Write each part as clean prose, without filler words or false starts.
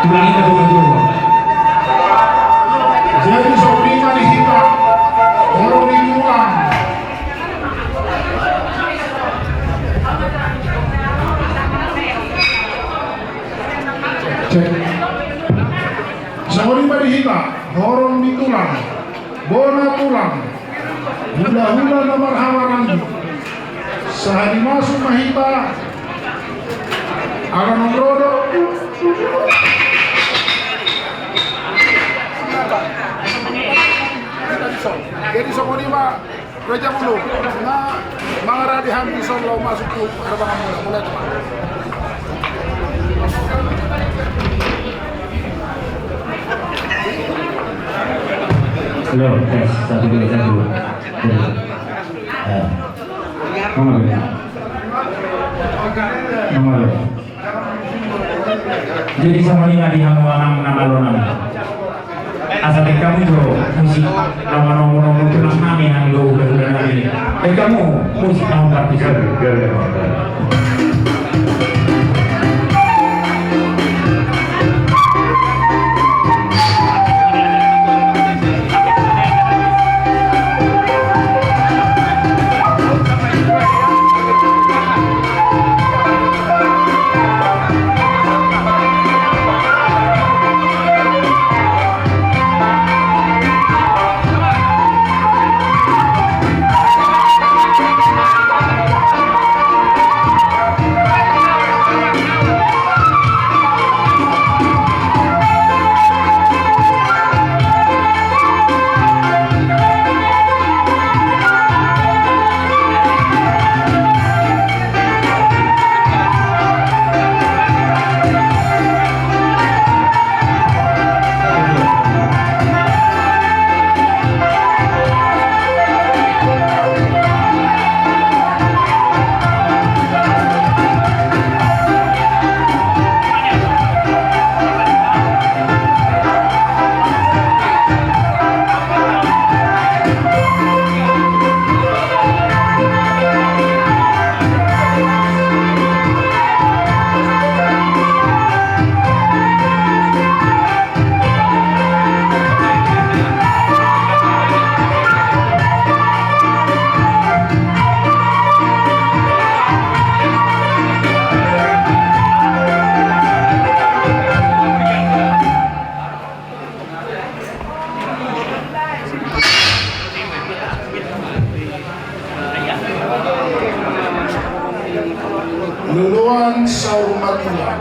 Ulangi betul-betul. Jadi sobrina dihita, orang diulang. Cek. Sobrina dihita, orang ditulang, bona tulang, hula-hula nomor hawaran. Sehari masuk mahita, ada nombrodo. Jadi semua ini Pak Raja Mulu nah mangara di hampi solo masuk ke kerbangan mulai Pak. Halo, tes satu dua satu. Nomor ya. Nomor. Jadi sama ini nggak dihanguan nama lo nama. Asal kamu itu musik nama nomor tulis nama yang lo udah ini. Kamu musik nama partisan. Luluan saur Madura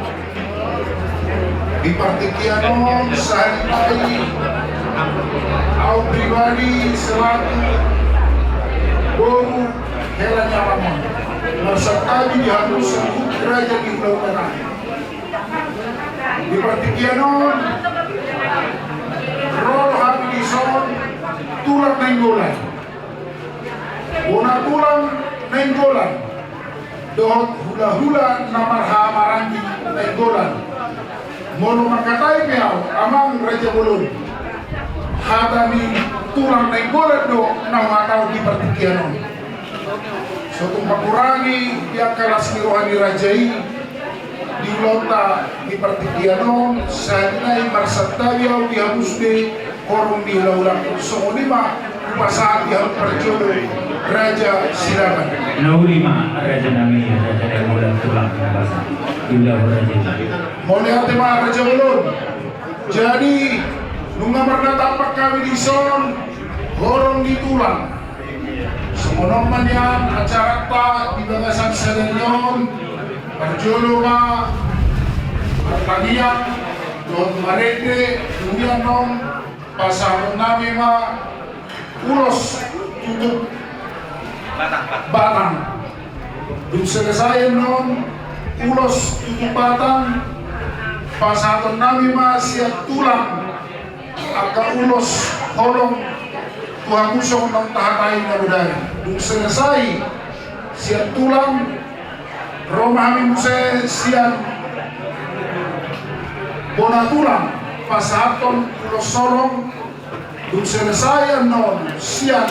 di Partikianon sehari-hari au pribadi selaku Boru Helan Yaramon bersakadi di halus Raja di Pulau Tengah di Partikianon Rol Habidison tulang nenggolan bona tulang nenggolan dohot hula-hula namar hamarangi nenggolan mono makatai meau amang Raja Bulun hadami tulang nenggolan do namatau di Partikianon suatu makurangi pihak kelas rohani rajai di lota di Partikianon sahinai marsatawiau di habusde korung di laulang songonima pasaat yang perjodoh Raja Silaban. Naulima Raja Nami Raja yang muda tulang bahasa Yuda Raja. Mulai tema Raja Ulun. Jadi nunga bernatapak kami di son horong di tulang. Semonoman yang acara tak di bagasan serenyon perjodoh ma pertanian don marete dunia nom pasar nami ma ulos tutup batang belum selesai non ulos tutup batang pasaton nami masih tulang agak ulos holong tuhan musong nang tahatai na budaya belum selesai siap tulang romami muse siap bona tulang pasaton ulos solong belum selesai non siap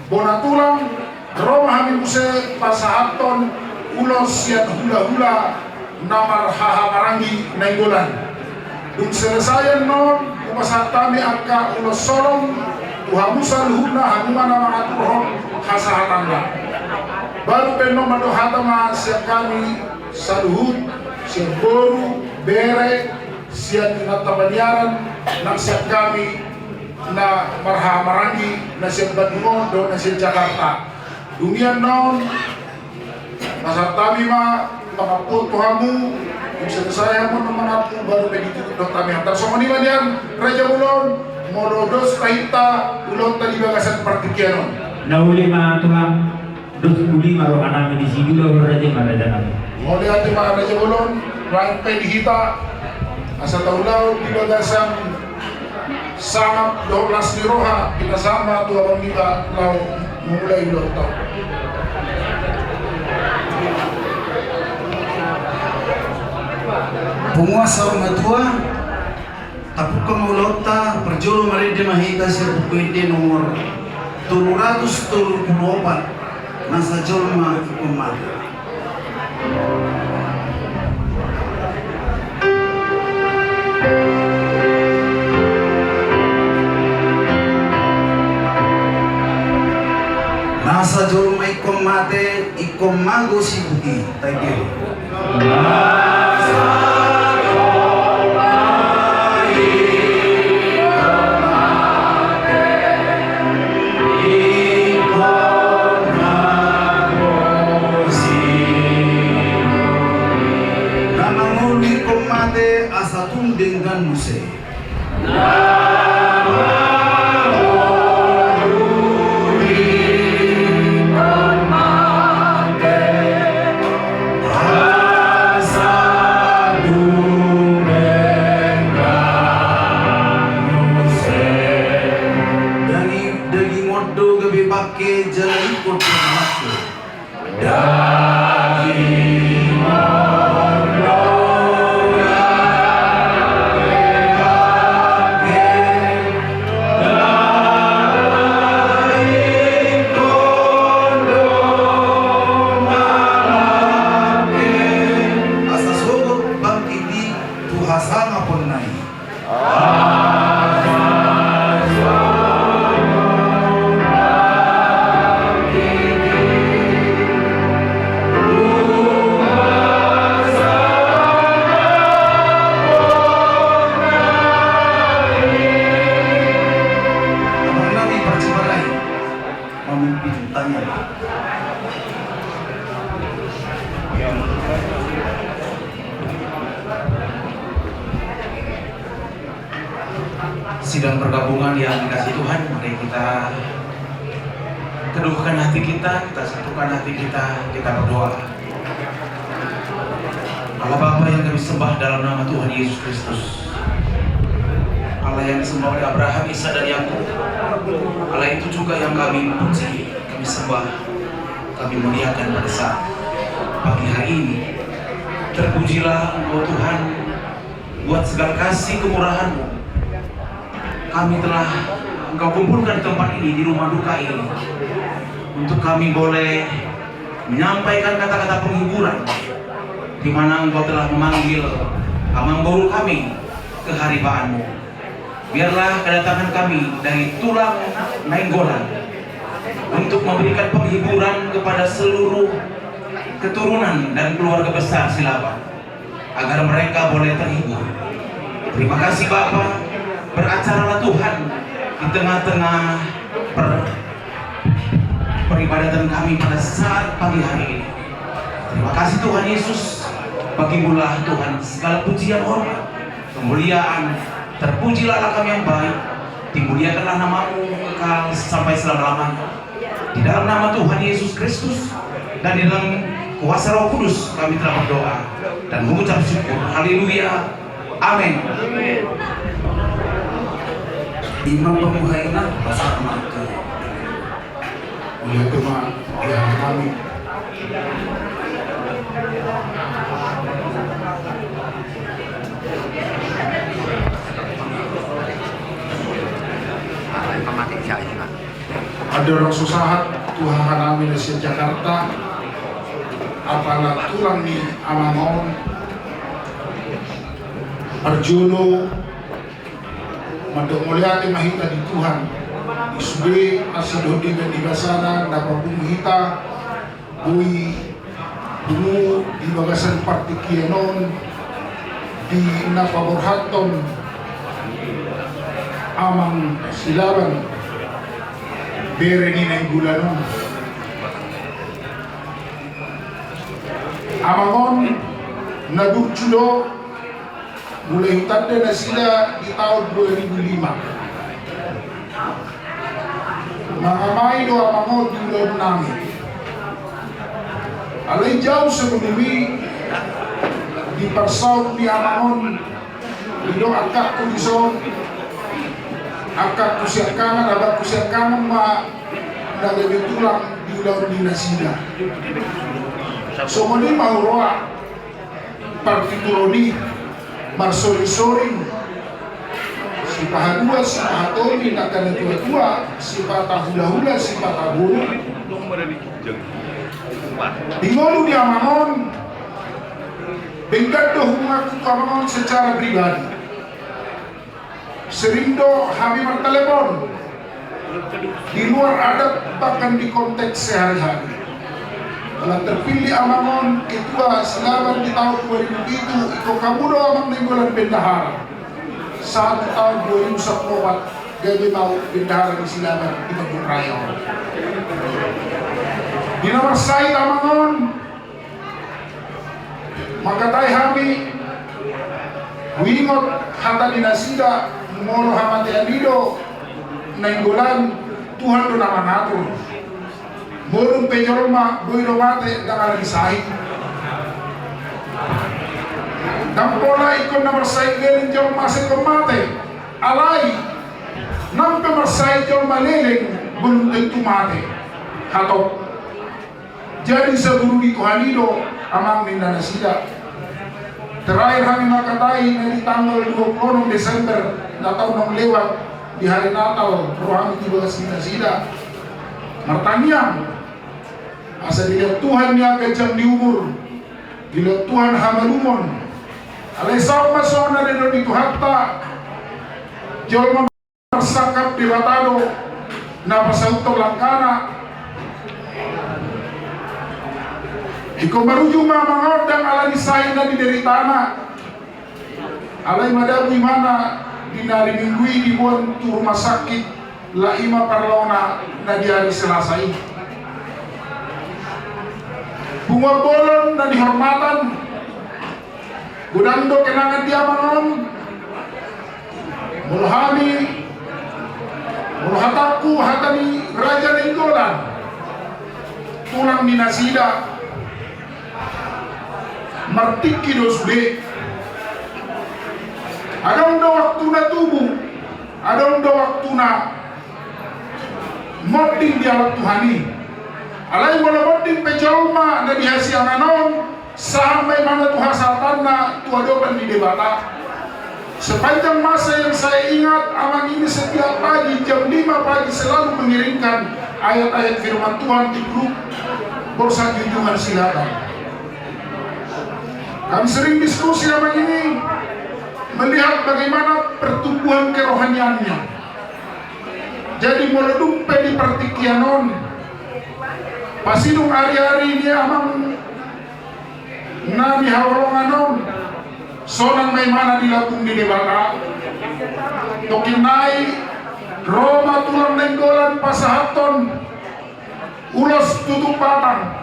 bona tulang Roma kami muse pasahaton ulos siat hula-hula namar haha marangi nenggolan Dung selesai non umasa kami angka ulo solong uhamusa luhuna hanumana mga turhon hasahatanda. Baru penom mado hatama siya kami sa luhut, siya boru, bere, siya tinatabanyaran ng siya kami na marhamarangi na siya Badungon do na siya Jakarta. Dumian non masa kami mga putuhamu yung selesai mo ng mga po baru peditud do kami hantar. So maniman yan, Raja Ulon, mododos kahita ulon tali bagasan partikianon. Nauli mga tungang dos uli marokan namin di sini lo Raja kami. Muli ati mga Raja Ulon, rang pedihita asa taulaw di bagasan sangat 12 liroha kita sama tuwa pamila lau mulai ulon tau. Penguasa orang tua tapuk kemaulota perjolo mereka mahita siya bukuite nomor 734 nasa jolma ikumat. Nasa jolma ikumate ikumago si buki. Thank you. Dengan musik. Daging modo gabi pakai jalan ikut aku. Daging modo sidang pergabungan yang dikasih Tuhan, mari kita teduhkan hati kita satukan hati kita berdoa. Allah Bapa yang kami sembah dalam nama Tuhan Yesus Kristus, Allah yang disembah oleh Abraham, Isa dan Yakub, Allah itu juga yang kami puji, kami sembah, kami muliakan pada saat pagi hari ini. Terpujilah Engkau Tuhan buat segala kasih kemurahan-Mu. Kami telah Engkau kumpulkan tempat ini di rumah duka ini untuk kami boleh menyampaikan kata-kata penghiburan, di mana Engkau telah memanggil amang-bauru kami ke haribaanmu. Biarlah kedatangan kami dari tulang Nainggolan untuk memberikan penghiburan kepada seluruh keturunan dan keluarga besar Silaba, agar mereka boleh terhibur. Terima kasih Bapa, beracaralah Tuhan di tengah-tengah peribadatan kami pada saat pagi hari ini. Terima kasih Tuhan Yesus, bagimulah Tuhan segala pujian, hormat, kemuliaan. Terpujilah Allah kami yang baik, dimuliakanlah namamu kekal sampai selama-lamanya. Di dalam nama Tuhan Yesus Kristus dan di dalam kuasa Roh Kudus kami telah berdoa dan mengucap syukur. Haleluya. Amin. Imam pemuhaina pasal maka oleh Tuhan yang kami ada orang susahat Tuhan kami di Jakarta apalah tulang ni amamon Arjolo mandok mulyati mahita di Tuhan isude asidode di basana dapat mahita bui dulu di bagasan partikianon di napaborhaton amang silaban bere ni ng gulanon amangon nagurjudo mulai tanda na sila di tahun 2005 mga may do amangon di loob namin alay jauh sebelum di persaud di amangon di do akak ko di son akak ko siya kanan abad ko siya kanan ma nagabitulang di loob di nasida so muli mauroa partituroni marsori-soring si pahadua, si pahatoni, nakana tua-tua, si patahula-hula, si patahulu dingolu di amangon bengkado mengaku amangon secara pribadi serindo kami bertelepon di luar adat bahkan di konteks sehari-hari. Telah terpilih amangon ketua silaban di tahun 2000 itu iko kamudo amang nenggolan bendahara saat tahun 2014 gabi mau bendahara di silaban di Bandung Raya di nomor saya amangon maka tay kami wingot hata dinasida molo hamate anido nenggolan Tuhan do namangatur Borong pejoroma buiro mate dengan disahit. Dan pola ikon na marsay gelin jol masih mate. Alay nampe marsay jol maleleng belum tentu mate. Hatok. Jadi sebelum di Kohanido amang minda nasida. Terakhir kami makatai dari tanggal 26 Desember na tahun lewat di hari Natal rohani tiba ke nasida. Martaniang asa dilihat Tuhan yang kejam di umur dilihat Tuhan hamalumon alay sama sona deno di hatta jol marsakap di batado na pasauto langkana iko maruju mamangod dan ala disay na di deritana alay madabu imana dinari minggui di buon tu rumah sakit la ima parlauna na di hari Selasa ini bunga bolon dan dihormatan gudando kenangan diamangon mulhami mulhataku hatani raja nenggolan tulang di nasida martiki dosbe ada unda waktu na tubuh ada unda waktu na moting di alat Tuhani alay wala moting pejolma na dihasi ananon sampai mana Tuhan satanna tuadoban di debata sepanjang masa yang saya ingat amang ini setiap pagi jam 5 pagi selalu mengirimkan ayat-ayat firman Tuhan di grup Borsa Junjungan Silaban. Kami sering diskusi amang ini melihat bagaimana pertumbuhan kerohaniannya. Jadi mulai dumpe di partikianon pasidung hari-hari ini amang nabi hawalonganon sonang may mana dilapung di debata tokinay Roma tulang nenggolan pasahaton ulos tutup batang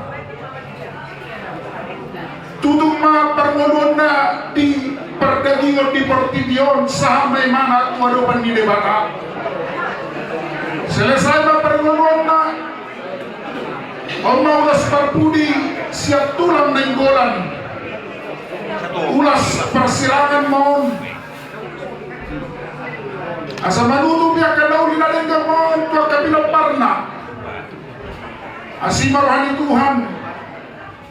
tutup ma pangulun na di perdagingon di portibion sampai mana tuadopan di debata selesai ma pangulun na Oma ulas parpudi siap tulang nenggolan ulas persilangan mohon asa manutup ya kadau linalenggang mohon tua kabilang parna asima rohani Tuhan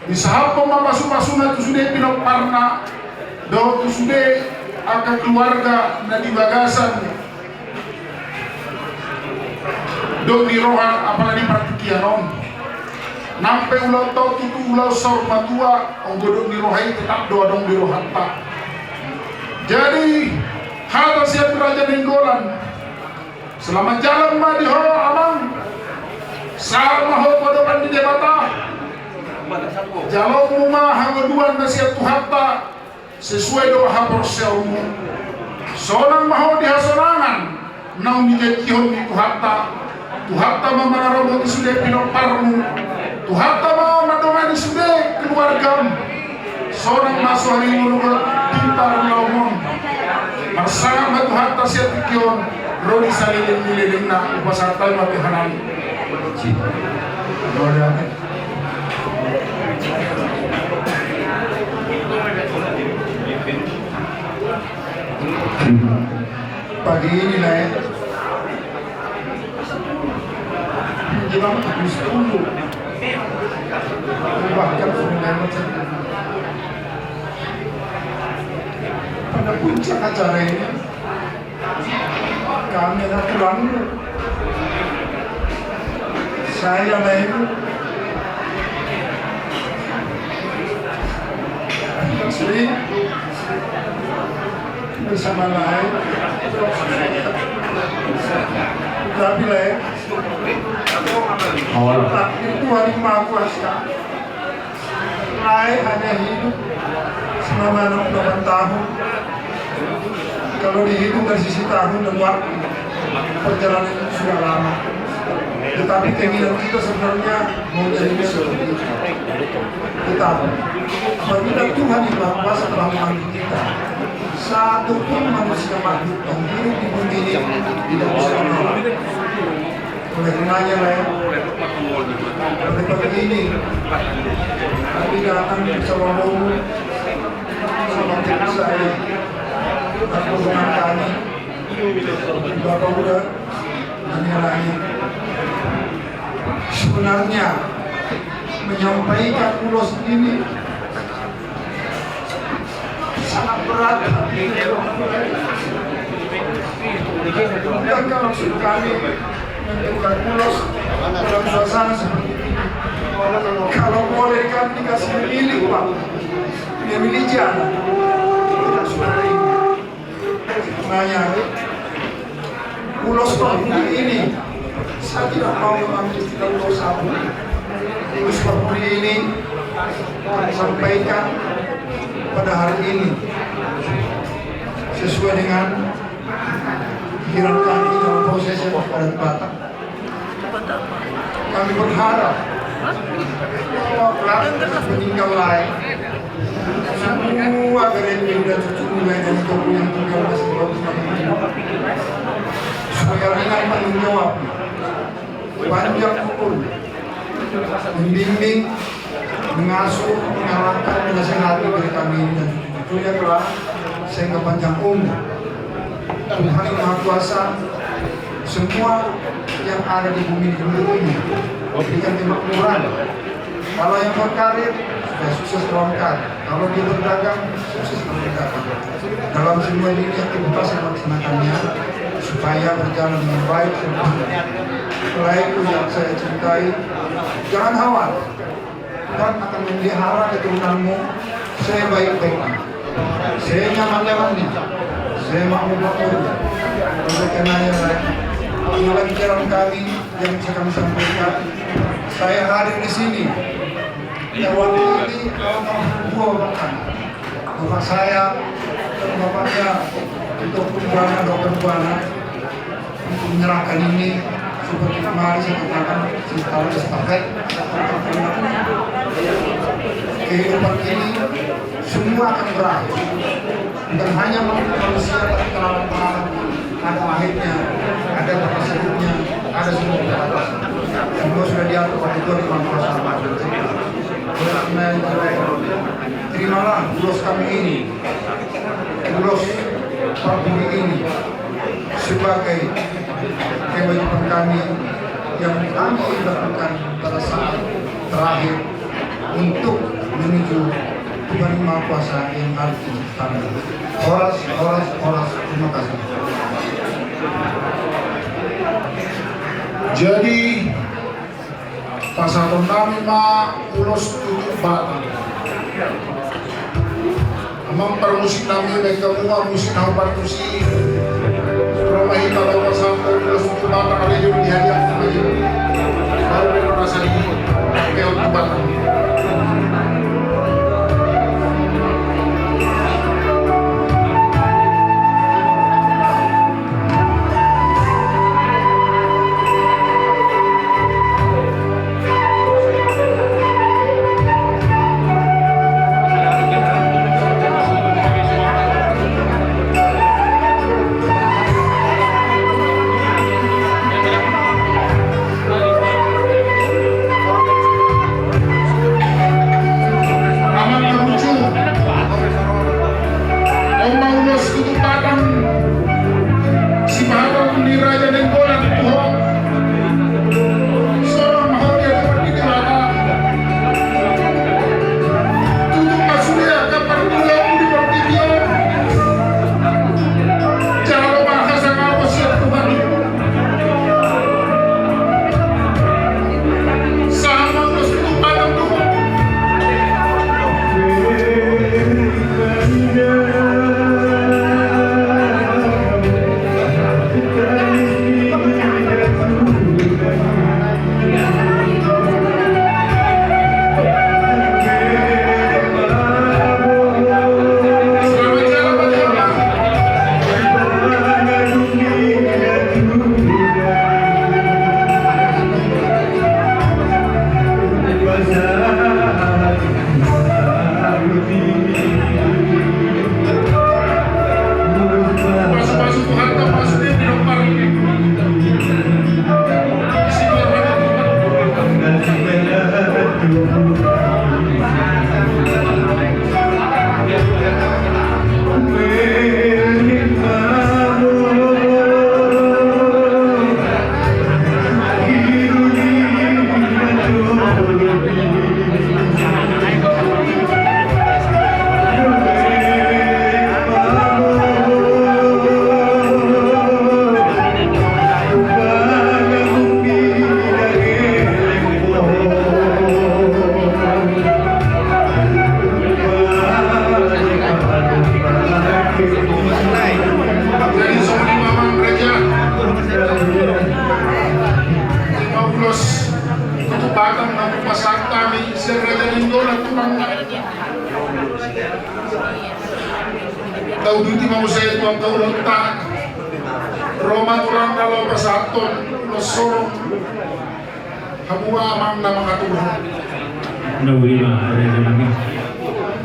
bisa apa mapasu-pasuna tu sudah pinok parna do tu sudah akan keluarga na di bagasan do di rohan apalagi partikianon nampe ulau tau tutu ulau sor matua onggodong di rohai tetap doa dong di rohatta Jadi hata siap Raja Ninggolan selama jalan mah di hawa amang sama ho podokan di debata jalur rumah hangoduan na siap tuhatta sesuai doa hapor selmu sonang maho di hasonangan naung di jekihon di tuhatta mamana robo di sude pinoparmu tuhatta mau madomani sude keluargamu sonang masuk hari ngurungan pintar ngomong marsanga matu hatta siap ikion rodi salilin na upasatai mati hanami pagi ini lah ya menjelang pukul 10 bahkan sudah macam pada puncak acara ini kami akan pulang dulu. Saya lain Sri bersama lain tapi lain itu hari Maha Kuasa lain hanya hidup selama 68 tahun. Kalau dihitung dari sisi tahun dan waktu perjalanan itu sudah lama, tetapi keinginan kita sebenarnya mau jadi seperti itu. Tetapi apabila Tuhan yang Maha Kuasa telah memanggil kita, satu pun manusia makhluk yang hidup di bumi ini tidak bisa menolak. Oleh karenanya pada pagi ini kami datang bersama Romo sama tim saya dan teman kami Bapak Uda dan yang lain. Sebenarnya menyampaikan ulos ini sangat berat. Dan kalau kami mendengar ulos dalam suasana seperti ini, kalau boleh kami dikasih memilih Pak, memilih jalan tidak sudah ini. Makanya ulos seperti ini saya tidak mau mengambil tidak ulos sabu. Ulos seperti ini sampaikan pada hari ini sesuai dengan pikiran kami dalam proses yang pada tempatnya. Kami berharap bahwa meninggal lain semua gereja dan cucu mulai dari kaum yang tinggal masih belum semakin hidup supaya ringan tanggung jawab panjang umur membimbing mengasuh mengarahkan menasihati dari kami dan cucunya kelak sehingga panjang umur Tuhan yang Maha Kuasa semua yang ada di bumi ini berikan kemakmuran. Kalau yang berkarir supaya sukses dalam karir, kalau dia berdagang sukses dalam berdagang. Dalam semua ini aktivitas yang melaksanakannya supaya berjalan dengan baik. Selain itu yang saya cintai, jangan khawatir, Tuhan akan memelihara keturunanmu. Saya baik-baiknya, saya nyaman-nyamannya, saya makmur-makmurnya. Oleh karenanya inilah bicaraan kami yang bisa kami sampaikan. Saya hadir di sini. Waktu ini bapak saya dan bapaknya untuk Buana Dr. Buana untuk menyerahkan ini seperti kemarin saya katakan setelah estafet kehidupan ini semua akan berakhir, bukan hanya manusia tapi kenalan-kenalan ada akhirnya, ada batas hidupnya, ada semua batas. Semua sudah diatur oleh Tuhan yang Maha Kuasa. Terimalah ulos kami ini, ulos Prabumi ini sebagai kewajiban kami yang kami lakukan pada saat terakhir untuk menuju Tuhan yang Maha Kuasa yang harus kami. Horas. Terima kasih. Jadi pasaton kami ulos tujuh batang mempermusik namin may kamunga musik na partusi Romahi talaw pasang terus bata kali yung dihariak na kayo baru may nasa liyo kaya utubat Tahu duti mau saya tuang tahu letak Roma orang dalam pasaton Nosoro Hamua amang nama katuhan Nawiri mah ada lagi.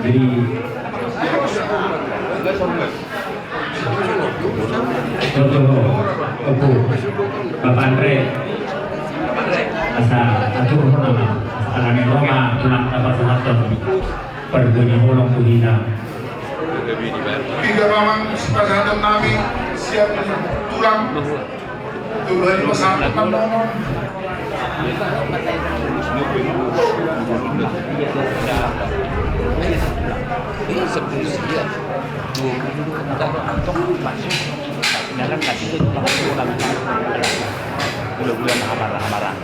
Jadi contoh Opo Bapak Andre asa atur nama sekarang Roma pulang dapat pasaton perbunya holong kuhina. Tiga mamang sepasatan namin siap tulang tulang pasatan ng nomor dalam kasih itu bulan-bulan amarah-amarah.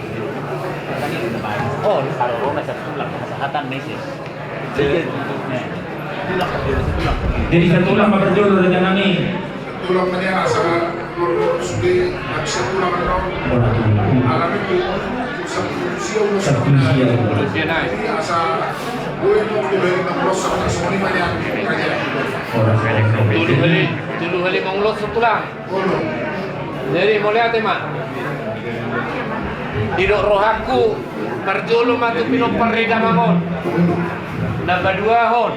Oh, kalau Roma satu kesehatan nih sih. Jadi satulah Pak Berjolo rencana nih. tulang menyala sama sudah bisa tulang atau alam itu satu usia asa gue mau dari 16 sampai semua banyak kerja Orang selek Dulu kali mengulus tulang. Jadi mau lihat mak. Didok rohaku Marjolo matu pinoparida mangon. Nambah 2 hon.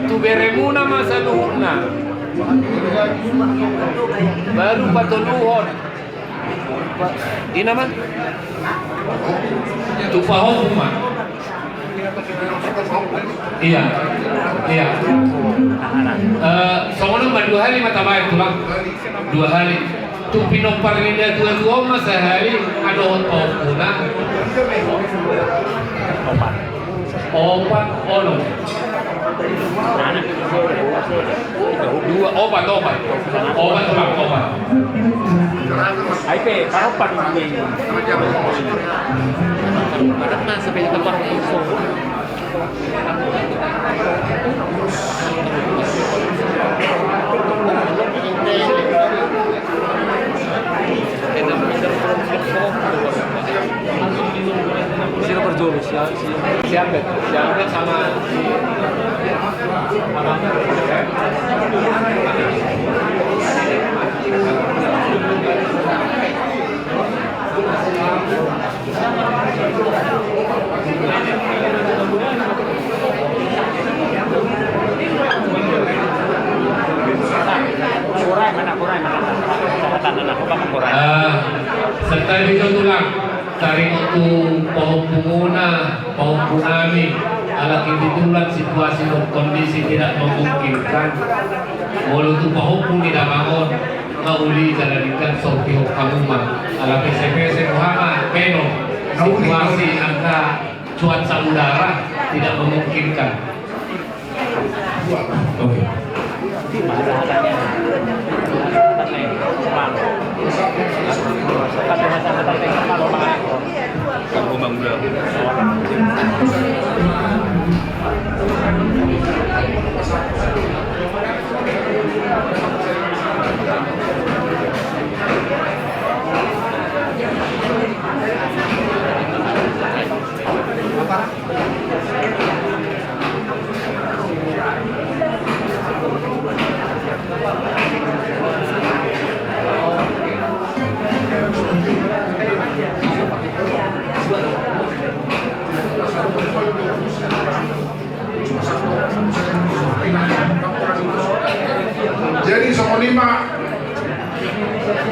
Tu beremuna masa luhuna. Baru patuluhon. Di nama? Tu pahon kuma. Iya. Iya. Soalnya mah 2 hari mata baik tulang. 2 hari. Tu pinoparida tua masa hari ada kuna. Opat ono. Dua obat tulang. IP kapan ini? Karena sampai ke tempat itu. Sino berjurus? Si Ambet sama serta dito tulang taring untuk pahumpunami ala kebetulan situasi dan kondisi tidak memungkinkan walau tu pahumpun tidak bangun ngauli jalanikan sorti hukamuma ala PCPC Muhammad Beno situasi angka cuaca udara tidak memungkinkan. Oke. Jadi sama lima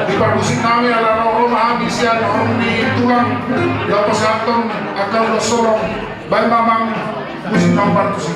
dipermusik kami ala orang habis ya orang di tulang dapat satu akan sorong baik mamang musik nomor tu sih.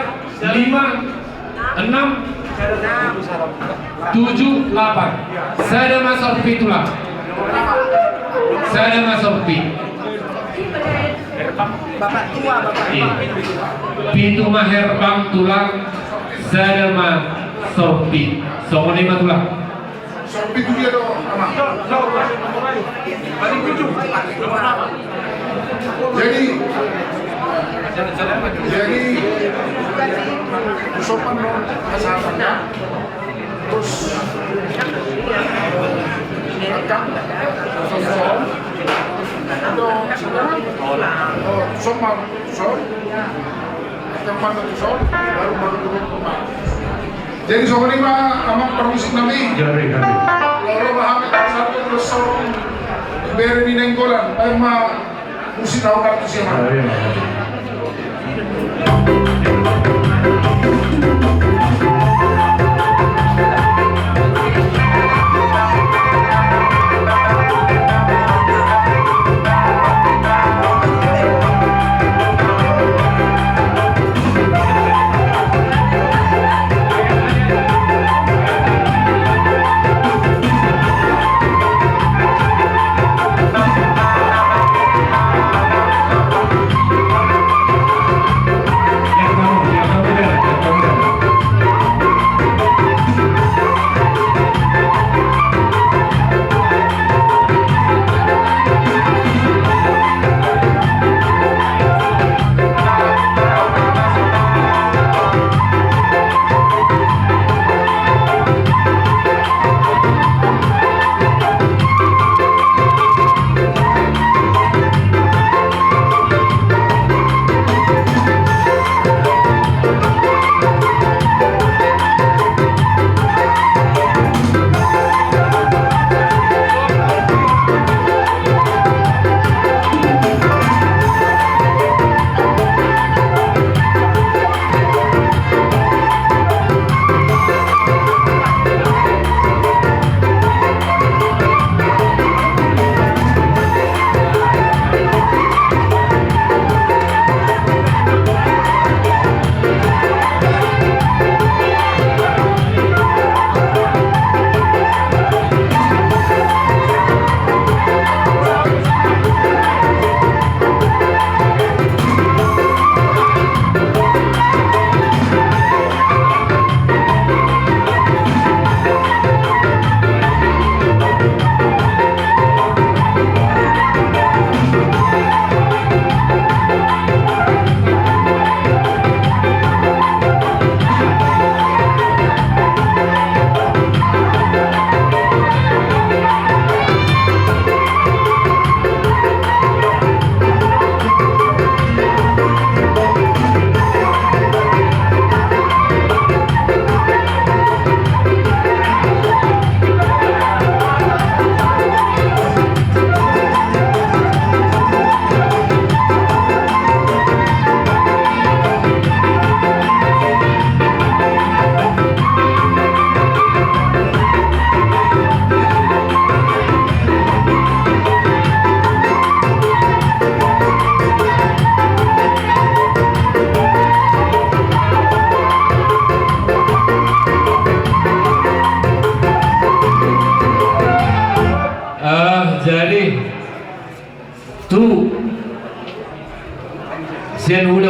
5, 6, 7, 8. Saya ada masuk pitulah. Saya ada masuk Bapak tua, bapak tua. pintu maher bang tulang. Saya ada masuk Songo 5 tulang. Sopi itu dia dong, ama. Jadi sopan dong kesehatannya. Terus rekam, sosok, sopan, baru turun rumah. Jadi sobat lima amak permusik nabi. Jadi kami. Kalau bahan satu terus sorong beri di nenggolan, ayo mah musik tahu kartu siapa?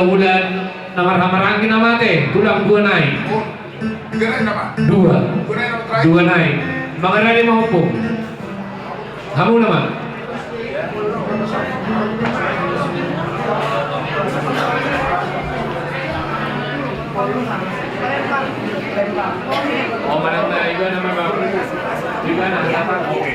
ulan namar-hamarangin nama teh tulang dua naik. Oh, kirain apa? Dua. Kirain apa terakhir? Dua naik. Makanya dia mau hukum. Kamu nama? Oh, mana juga nama bang? Juga nama apa? Oke.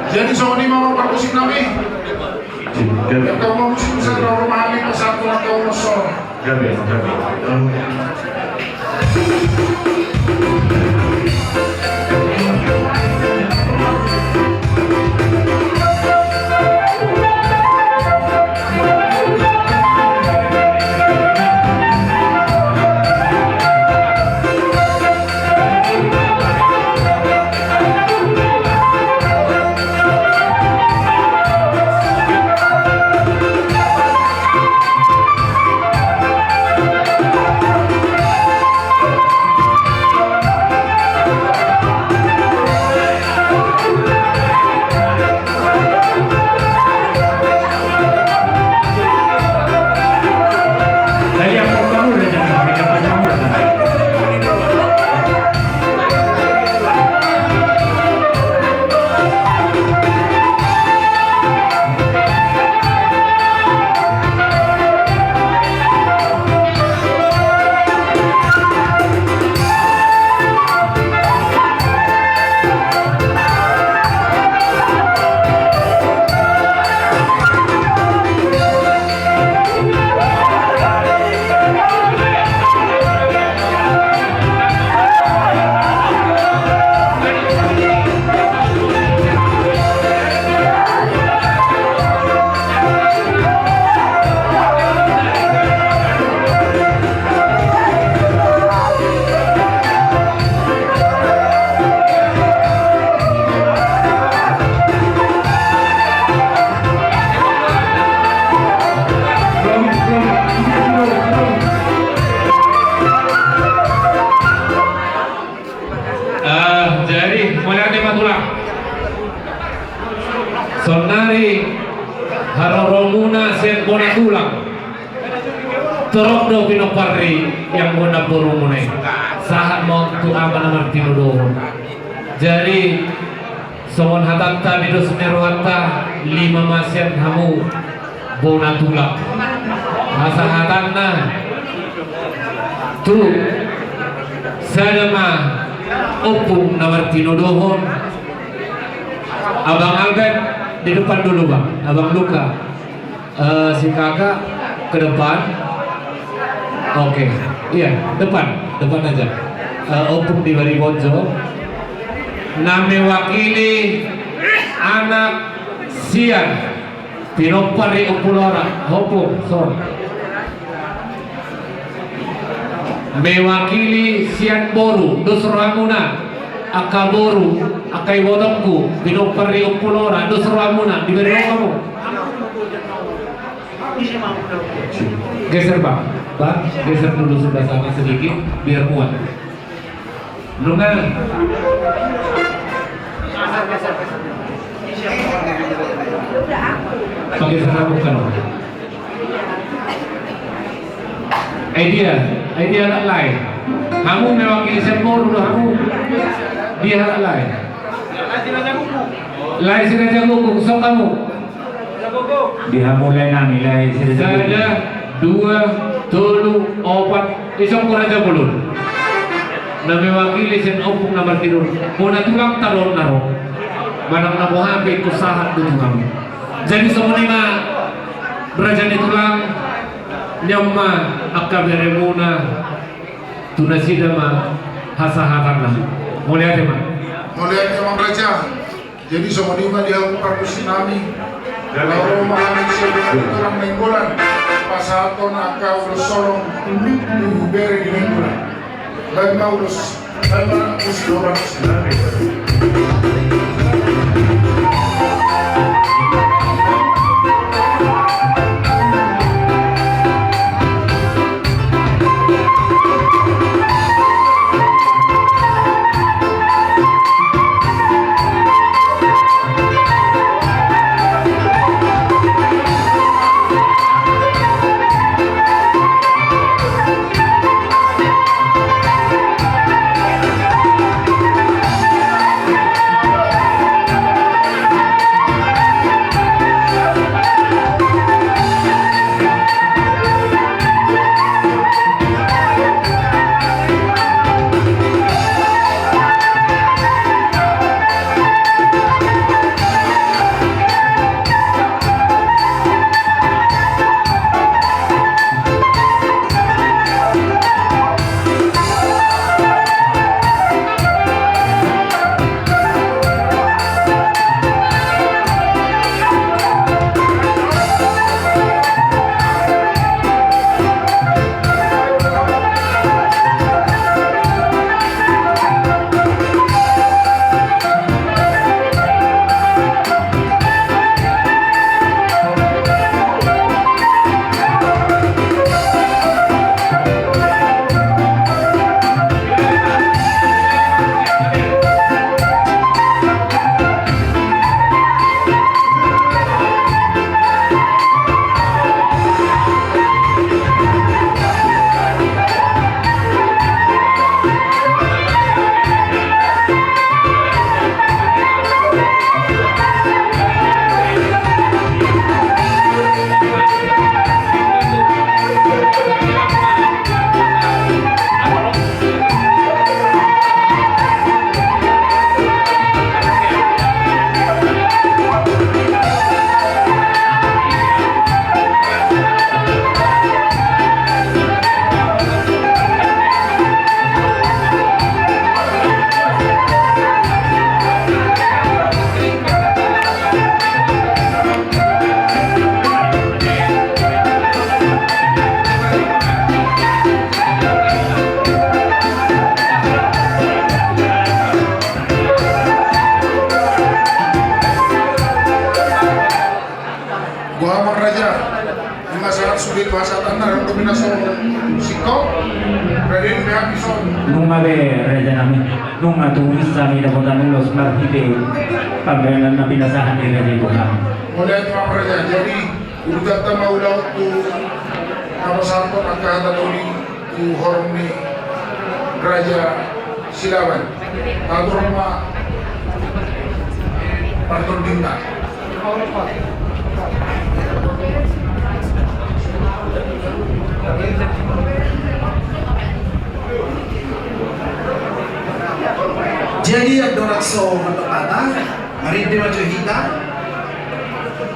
Jadi sama ni mau pakusin kami. Kau mau musim saya memahami persatuan kau musuh. Gabi. Sonari haroromuna sen bona tulang terok do pinoparri yang bona borumune sahat mau tu apa namar tinudohon jadi somon hatatta bidus meruhatta 5 masyan hamu bona tulang hasahatanna tu sadama opung namar tinudohon Abang Albert di depan dulu bang, Abang Luka si kakak ke depan. Oke, iya depan aja. Opung di Baribojo name wakili anak Sian Pinopari Upulora Opung son mewakili Sian Boru Dusramuna Akaboru, akai bodongku, Pinopari Upulora, Dusramuna, diberi kamu. Geser bang, geser dulu sebelah sana sedikit, biar muat. Lungan. Pakai serabut kan? Idea nak lain. Kamu mewakili Sempor dulu kamu. Dia hak lain. Lain sila jago so kamu. Dia mulai nami lain sila jago. Saja 2, 3, 4 isong ko raja bulun. Na mewakili sen opung na martirun. Muna tulang talon na ro. Manang nabuhabi ko sahat dito kami. Jadi semua lima beraja tulang nyamma akabere muna tunasidama hasahatan. Mulai aja mah. Mulai memang raja. Jadi semua lima dia perkusi nami. Kalau memahami siapa orang main bola. pasaton aka ulos solong bere di minggulan. Lagi mau ulos lama musik orang sendiri. sulit bahasa tanah dominasi sikap Raden Behat Ison nunga be raja nami nunga tulis kami dapat nulos marhite panggangan na pinasahan ni Raja Ibuhan mulai Pak Raja jadi udah mau laut tu nama satu angkatan tuli tu hormi Raja Silaban atau rumah Parton Bintang jadi Abdorakso Matapata Marinde Majohita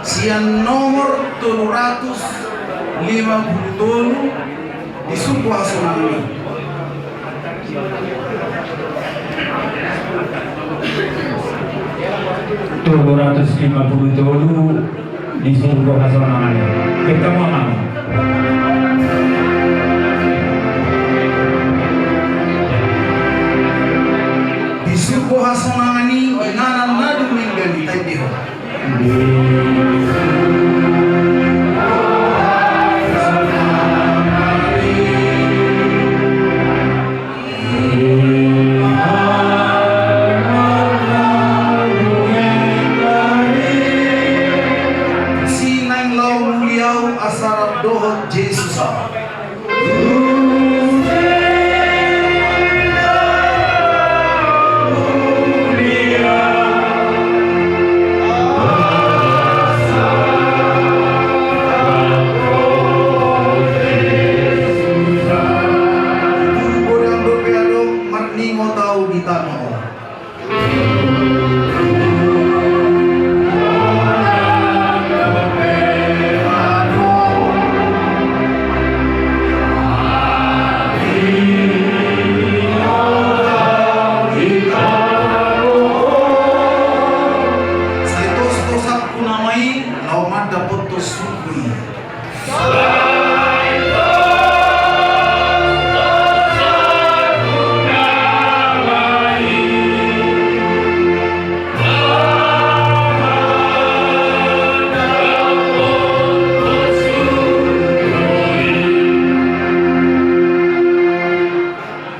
siang nomor 750 di suku Hasunami 250 di surga Hasanah. Ketemu Mang. Di suku Hasanah ini inanan nadu minggan di Taibiho.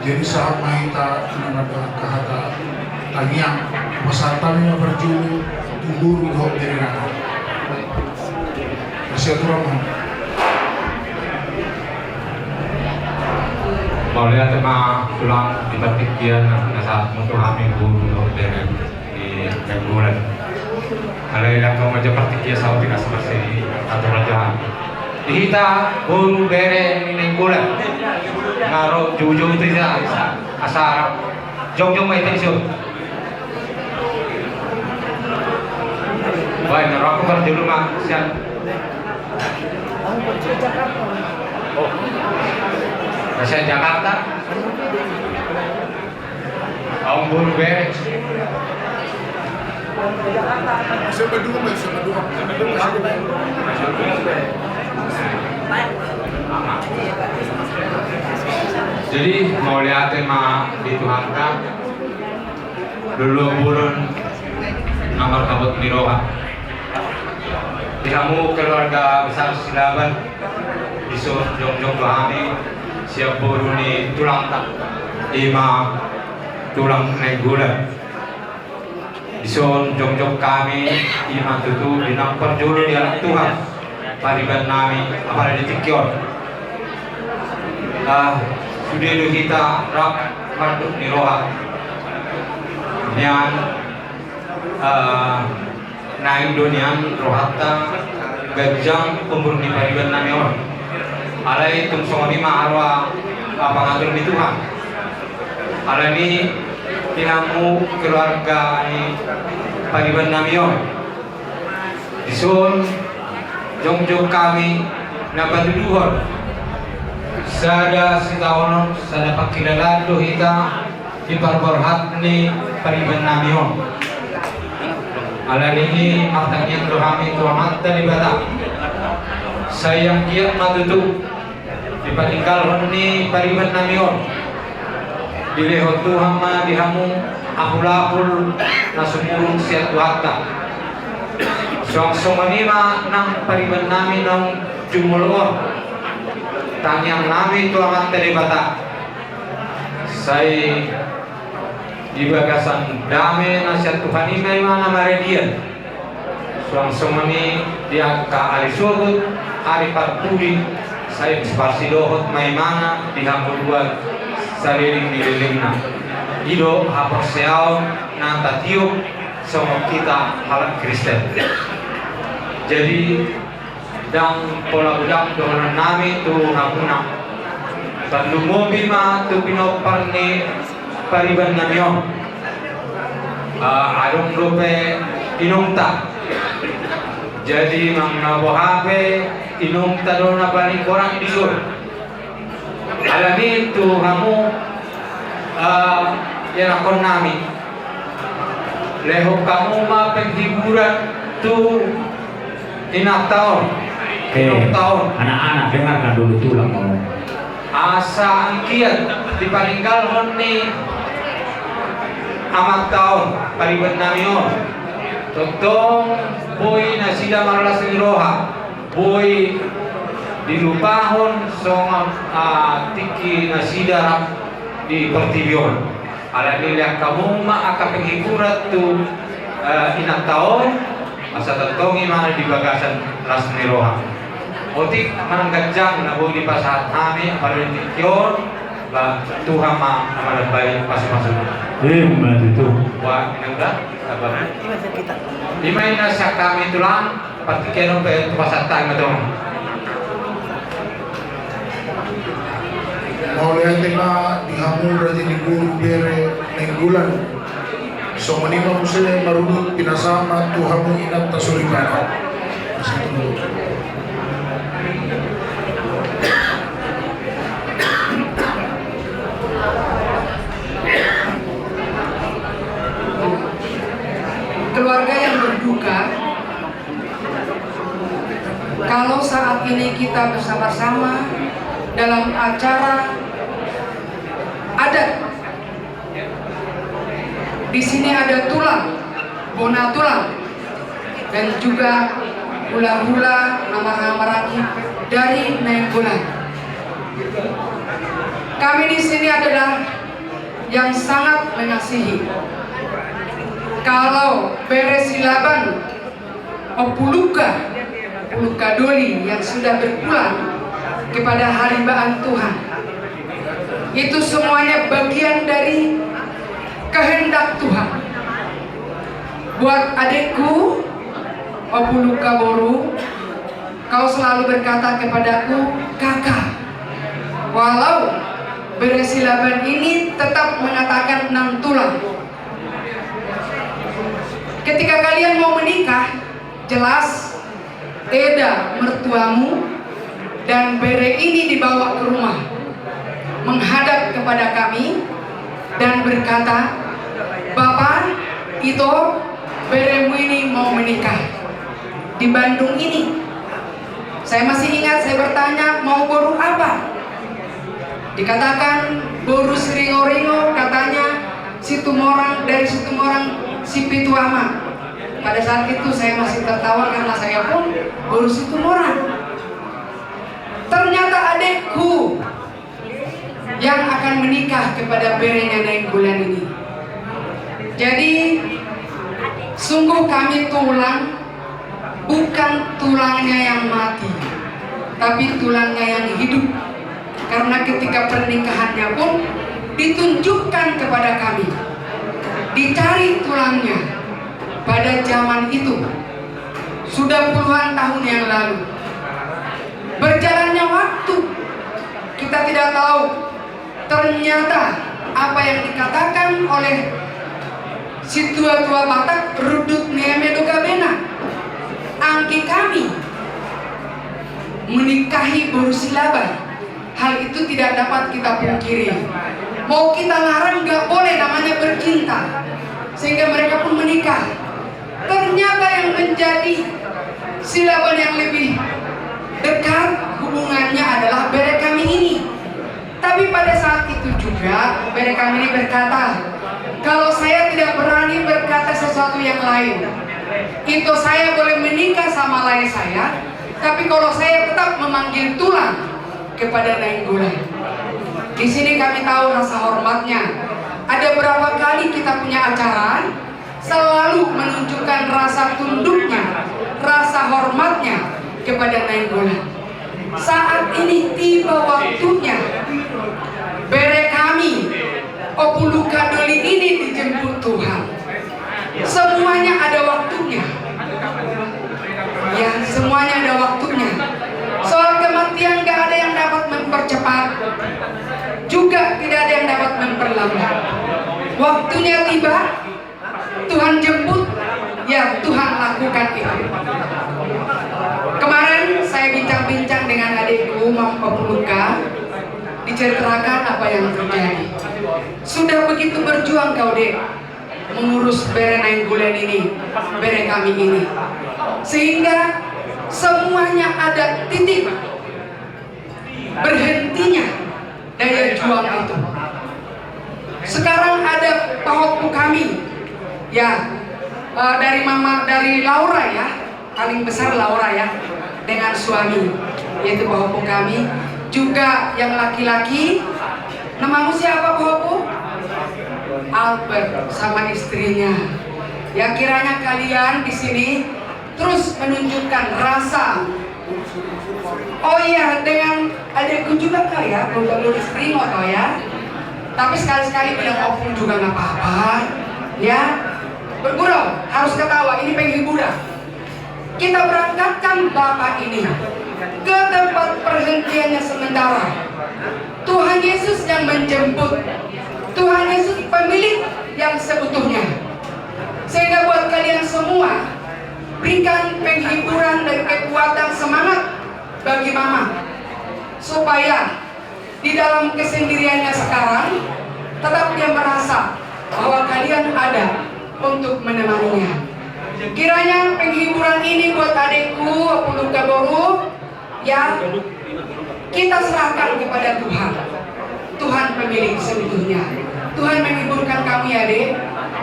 jadi saat maita nangada kahata tagiang pasata mi berjulu tunggu ho dari nana. Bersyukur Mau lihat tema tulang di batikian nasa untuk kami guru dari di Kanggulan. Kalau yang kau macam partikia sama tidak seperti atau raja. Dihita guru bere ini Kanggulan. Ngaro jujur itu ya asar jong mai tension. Baik, aku kerja rumah siap. Oh. Saya Jakarta. Om Buru Bere. Jadi mau lihat tema di Tuhanka dulu burun nomor kabut miroha. Kamu keluarga besar Silaban disuruh jong kami siap buruni tulang tak ima tulang Nenggulan disuruh jong kami ima tutu dinampar julu di anak Tuhan pariban nami apa di tikion sudah kita rak marduk niroha nian naik dunian rohata gajang pemurni pariban nami orang alai tum songoni ma arwa pangatur di Tuhan. Alai ini tinamu keluarga ni pariban namion. Disun jong kami na paduduhon. Sada sitaonon sada pakilalan do hita di parborhat ni pariban namion. Alai ini matangnya dohami tuamat dari batak. Sayang kiat matutu dipatinggal ni pariban namion dilehot Tuhan ma dihamu ahulahul nasumurung siat tuhatta song manima nang pariban nami nang jumulor tangyang nami tuamat dari bata say di bagasan dame nasiat Tuhan ini mana maredian song mani dia ka alisugut hari parpudi saya separsi dohot maimana dihampur buat sariring dililingna ido hapor seau nanta tiup sama kita halak Kristen jadi dang pola budang dohonan nami tu hapuna tandu mobi ma tu pinopar ni pariban namion arung rupe inungta jadi mang nabohape inung tado na paling korang disur alami tu kamu yang akon nami leho kamu ma penghiburan tu inak tahun tahun anak-anak dengarkan dulu tulang mau asa angkiat dipaninggal honi amat tahun pariban namion totong boy na sila maralas ni roha boy dilupahon song tiki na sida di pertibion ala nila kamu ma aka penghiburat tu inak tahun asa tatongi mana di bagasan ras ni roha otik manang gajang na boy di pasahat kami pada tikyon ba Tuhan ma amalan baik pas-pasok itu wah inangda sabar Dimana nasa kami tulang partikian pe pasatay mo dong. Mau lihat tema dihamur raja di guru bere Nenggulan. So manima mo sila marunod pinasama tuhamu inat tasuripana. Keluarga yang berduka, kalau saat ini kita bersama-sama dalam acara adat, di sini ada tulang, bona tulang, dan juga hula-hula nama-nama rakit dari Nenggulan. Kami di sini adalah yang sangat mengasihi. Kalau Bere Silaban Opuluka Doli yang sudah berpulang kepada hambaan Tuhan, itu semuanya bagian dari kehendak Tuhan. Buat adikku Opuluka Boru, kau selalu berkata kepadaku kakak, walau Bere Silaban ini tetap mengatakan 6 tulang. Ketika kalian mau menikah, jelas Eda mertuamu dan Bere ini dibawa ke rumah, menghadap kepada kami dan berkata, Bapak, itu Beremu ini mau menikah di Bandung ini. Saya masih ingat, saya bertanya, mau boru apa? Dikatakan boru Seringo-ringo, katanya Situmorang, dari Situmorang Sipituama. Pada saat itu saya masih tertawa karena saya pun boru Situmorang. Ternyata adekku yang akan menikah kepada Berenya Nainggolan ini. Jadi sungguh kami tulang, bukan tulangnya yang mati, tapi tulangnya yang hidup. Karena ketika pernikahannya pun ditunjukkan kepada kami, dicari tulangnya pada zaman itu, sudah puluhan tahun yang lalu. Berjalannya waktu, kita tidak tahu, ternyata apa yang dikatakan oleh si tua-tua Batak, Rudut Nemedoga Bena, angki kami menikahi Boru Silaban. Hal itu tidak dapat kita pungkiri. Mau kita larang nggak boleh, namanya bercinta. Sehingga mereka pun menikah. Ternyata yang menjadi Silaban yang lebih dekat hubungannya adalah Bere kami ini. Tapi pada saat itu juga Bere kami ini berkata, kalau saya tidak berani berkata sesuatu yang lain, itu saya boleh menikah sama lain saya, tapi kalau saya tetap memanggil tulang kepada Nainggolan. Di sini kami tahu rasa hormatnya. Ada berapa kali kita punya acara, selalu menunjukkan rasa tunduknya, rasa hormatnya kepada Nainggolan. Saat ini tiba waktunya Bere kami Opuluka Doli ini dijemput Tuhan. Semuanya ada waktunya. Ya, semuanya ada waktunya. Soal kematian gak ada yang dapat mempercepat, juga tidak ada yang dapat memperlambat. Waktunya tiba, Tuhan jemput, ya Tuhan lakukan itu. Kemarin saya bincang-bincang dengan adikku Mam Opuluka, diceritakan apa yang terjadi. Sudah begitu berjuang kau dek mengurus Bere Nainggolan ini, Bere kami ini, sehingga semuanya ada titik berhentinya daya juang itu. Sekarang ada pahokku kami, ya dari Laura ya, paling besar Laura ya, dengan suami, yaitu pahokku kami. Juga yang laki-laki, namamu siapa pahokku? Albert sama istrinya. Ya kiranya kalian di sini terus menunjukkan rasa. Oh iya, dengan adikku juga kali ya, belum istri atau ya. Tapi sekali-sekali bilang opung juga nggak apa-apa. Ya, bergurau, harus ketawa. Ini penghiburan. Kita berangkatkan bapak ini ke tempat perhentiannya sementara. Tuhan Yesus yang menjemput. Tuhan Yesus pemilik yang seutuhnya. Sehingga buat kalian semua, berikan penghiburan dan kekuatan semangat bagi mama, supaya di dalam kesendiriannya sekarang tetap dia merasa bahwa kalian ada untuk menemaninya. Kiranya penghiburan ini buat adikku Opuluka Boru, ya kita serahkan kepada Tuhan. Tuhan pemilik seutuhnya. Tuhan menghiburkan kami ya dek.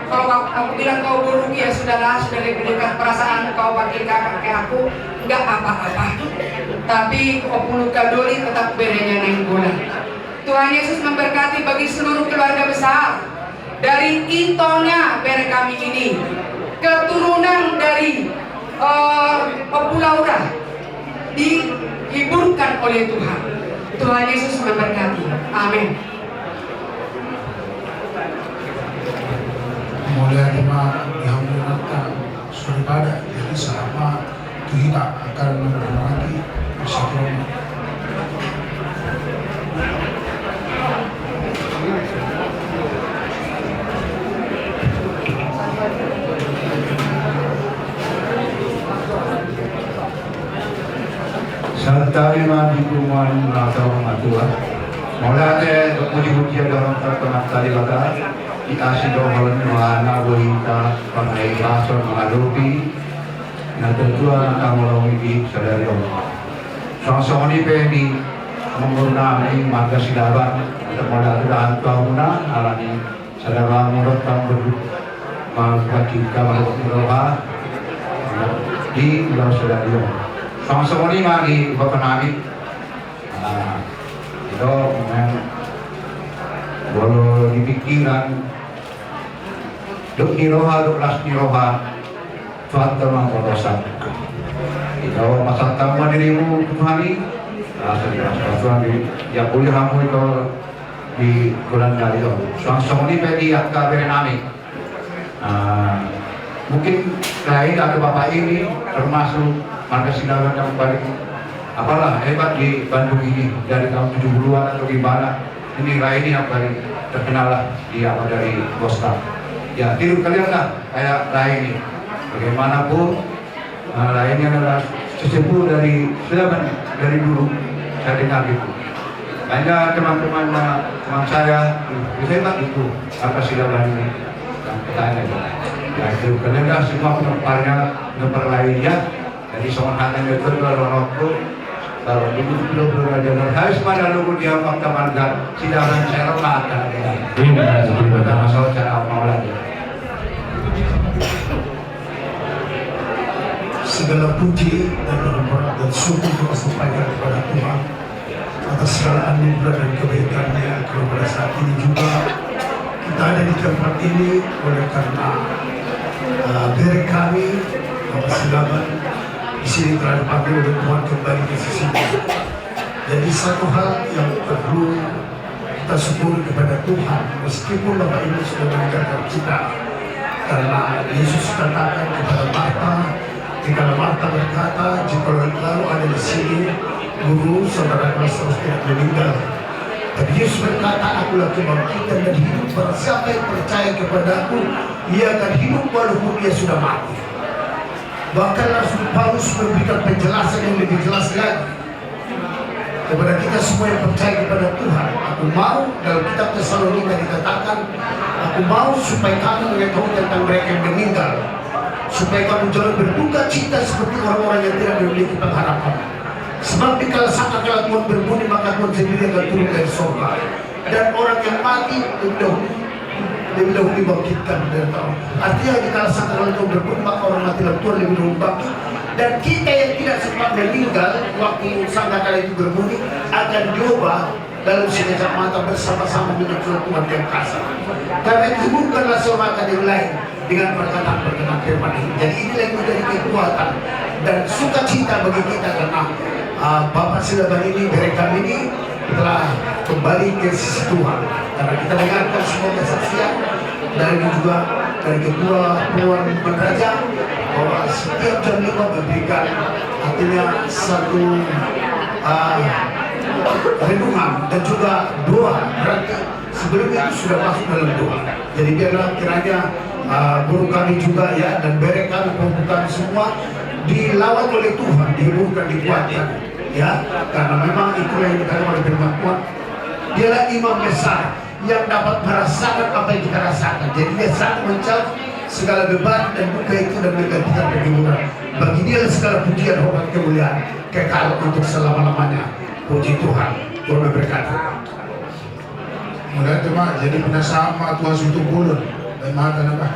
Kalau aku bilang kau buruk, ya sudahlah, sudah lebih dekat perasaan kau pakai kakak kayak aku, nggak apa-apa. Tapi Opuluka Doli tetap Berenya Nainggolan. Tuhan Yesus memberkati bagi seluruh keluarga besar. dari intonya bere kami ini, keturunan dari Ibu Laura dihiburkan oleh Tuhan. Tuhan Yesus memberkati. Amin. Mulai jemaat yang mengatakan daripada jadi selama kita akan menghormati bersama. Sartari madikuman atau matua. Mulai puji-puji dalam terkenal tadi kata dikasih doang mana berita pakai bahasa mengadupi. Nah tentuan kamu lagi sadari Allah. Sama-sama ni peni menggunakan marga silaban untuk modal tahuna alani sadara menurut kamu berdua kamar berdoa di dalam sadari Allah. Sama-sama ni lagi bapak nabi. Itu memang boleh dipikiran. Duk niroha, duk las niroha. Tuhan telah berdosa. Ikaw masatang dirimu Tuhani, Tuhan yang boleh kamu itu di bulan kali itu. Sang-sang ini pedi akta berenami. Mungkin lain atau bapak ini termasuk marga silaban yang paling apalah hebat di Bandung ini dari tahun 70-an atau di mana ini lain yang paling terkenal lah di apa dari Boston. Ya tiru kalian lah kayak lain ini. Bagaimanapun lainnya adalah sesepuh dari silaban dari dulu saya dengar gitu. Banyak teman-teman saya hebat itu apa silaban ini yang petanya itu. Ya itu kalian lah semua penumpangnya nomor lainnya. Jadi soal hanya itu kalau kalau itu belum ada harus pada lugu dia fakta marga silaban saya lemah kan. Ini masalah cara mau lagi. Segala puji dan hormat dan syukur kita sampaikan kepada Tuhan atas segala anugerah dan kebaikan-Nya kepada saat ini juga kita ada di tempat ini oleh karena dari kami Bapak Silaban di sini telah dipanggil oleh Tuhan kembali ke sisi. Jadi satu hal yang perlu kita syukuri kepada Tuhan meskipun Bapak ini sudah meninggalkan kita karena Yesus katakan kepada Marta. Jika Marta berkata, jika lalu ada di sini, guru, saudara kelas terus tidak meninggal. Tapi Yesus berkata, akulah kebangkitan dan hidup. Barang siapa yang percaya kepadaku, ia akan hidup walaupun ia sudah mati. Bahkan Rasul Paulus memberikan penjelasan yang lebih jelas lagi kepada kita semua yang percaya kepada Tuhan. Aku mau, dalam kitab Tesalonika dikatakan, aku mau supaya kamu mengetahui tentang mereka yang meninggal, supaya kamu jangan berduka cita seperti orang-orang yang tidak memiliki pengharapan. Sebab dikala sangkakala Tuhan berbunyi, maka Tuhan sendiri akan turun dari surga. Dan orang yang mati lebih dahulu dibangkitkan dari tahun. Artinya dikala sangkakala Tuhan berbunyi, maka orang mati dan Tuhan lebih dahulu bangkit. Dan kita yang tidak sempat meninggal waktu sangkakala itu berbunyi akan diubah dalam sekejap mata bersama-sama dengan Tuhan yang kasar. Karena itu bukanlah seorang yang lain dengan perkataan-perkataan firman ini. Jadi inilah yang menjadi kekuatan dan sukacita bagi kita karena Bapak Silaban ini, dari kami ini telah kembali ke sisi Tuhan. Karena kita dengarkan semua kesaksian dari juga dari Ketua Puan Penraja bahwa setiap jam 5 memberikan artinya satu renungan dan juga doa. Berarti sebelum itu sudah masuk dalam doa. Jadi biarlah kiranya guru kami juga ya dan berek kami pembukaan semua dilawan oleh Tuhan, dihiburkan, dikuatkan ya, karena memang itulah yang dikatakan oleh firman Tuhan, dialah imam besar yang dapat merasakan apa yang kita rasakan. Jadi dia sangat mencabut segala beban dan duka itu dan menggantikan kehiburan. Bagi dia segala pujian, hormat, kemuliaan kekal untuk selama-lamanya. Puji Tuhan. Tuhan memberkati. Mudah teman jadi penasama Tuhan suatu bulan. Dan makan apa?